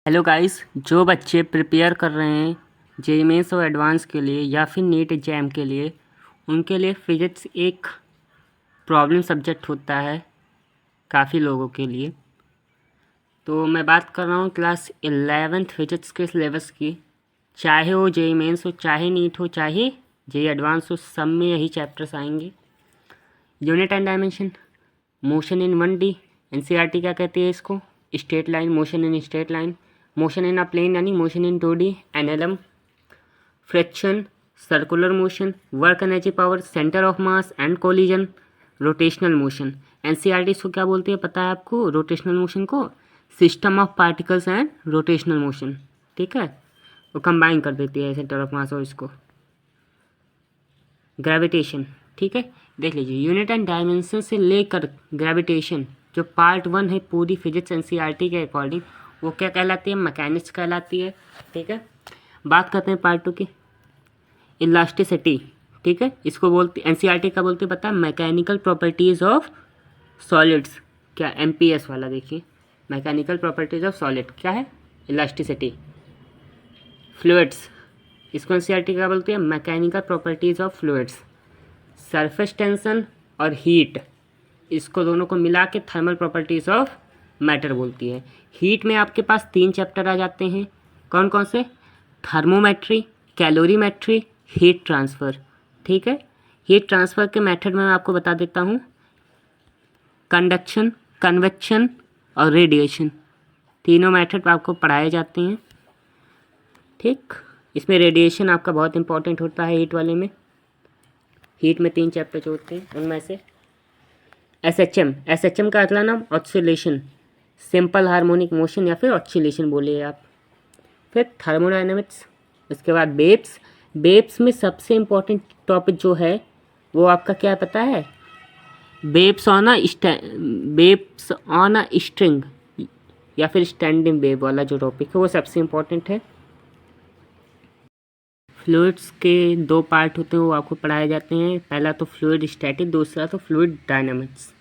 Hello guys, जो बच्चे prepare कर रहे हैं जेईई मेंस और एडवांस के लिए या फिर नीट एग्जाम के लिए, उनके लिए फिजिक्स एक प्रॉब्लम सब्जेक्ट होता है काफ़ी लोगों के लिए। तो मैं बात कर रहा हूँ क्लास 11th फिजिक्स के सिलेबस की। चाहे वो जेईई मेंस हो, चाहे नीट हो, चाहे जेईई एडवांस हो, सब में यही चैप्टर्स आएंगे। Unit and dimension, motion in 1D, NCERT क्या कहती है इसको? Straight line, motion in straight line, motion in a plane यानी motion in 2D, NLM, friction, circular motion, work energy power, centre of mass and collision, rotational motion. NCERT इसको क्या बोलती है पता है आपको? रोटेशनल मोशन को system of particles and rotational motion. ठीक है, वो कंबाइन कर देती है सेंटर ऑफ मास और इसको। ग्रेविटेशन, ठीक है, देख लीजिए यूनिट एंड डायमेंशन से लेकर ग्रेविटेशन, जो पार्ट 1 है पूरी फिजिक्स एनसीईआरटी के अकॉर्डिंग, वो क्या कहलाती है? मैकेनिक्स कहलाती है। ठीक है, बात करते हैं पार्ट 2 की, इलास्टिसिटी। ठीक है, इसको बोलती एनसीईआरटी का बोलती है पता है? Mechanical properties of solids. क्या एमपीएस वाला देखिए, मैकेनिकल प्रॉपर्टीज ऑफ सॉलिड क्या है? इलास्टिसिटी। फ्लूइड्स, इसको एनसीईआरटी क्या बोलती है? Mechanical properties of fluids. Surface tension और हीट, इसको दोनों को मिला के थर्मल प्रॉपर्टीज ऑफ मैटर बोलती है। हीट में आपके पास 3 चैप्टर आ जाते हैं, कौन कौन से? Thermometry, calorimetry, heat transfer. ठीक है, हीट ट्रांसफ़र के मेथड में मैं आपको बता देता हूँ, कंडक्शन, कन्वेक्शन और रेडिएशन, तीनों मेथड आपको पढ़ाए जाते हैं। ठीक, इसमें रेडिएशन आपका बहुत इंपॉर्टेंट होता है हीट वाले में। हीट में 3 चैप्टर जो होते हैं उनमें से एसएचएम का अगला नाम ऑसिलेशन, सिंपल हार्मोनिक मोशन या फिर ऑसिलेशन बोलिए आप। फिर थर्मोडायनेमिक्स, इसके बाद बेब्स में सबसे इम्पोर्टेंट टॉपिक जो है वो आपका क्या पता है? बेब्स ऑन अ स्ट्रिंग या फिर स्टैंडिंग वेव वाला जो टॉपिक है वो सबसे इम्पोर्टेंट है। फ्लूइड्स के 2 पार्ट होते हैं, वो आपको पढ़ाए जाते हैं। पहला तो फ्लूइड स्टैटिक, दूसरा तो फ्लूइड डायनामिक्स।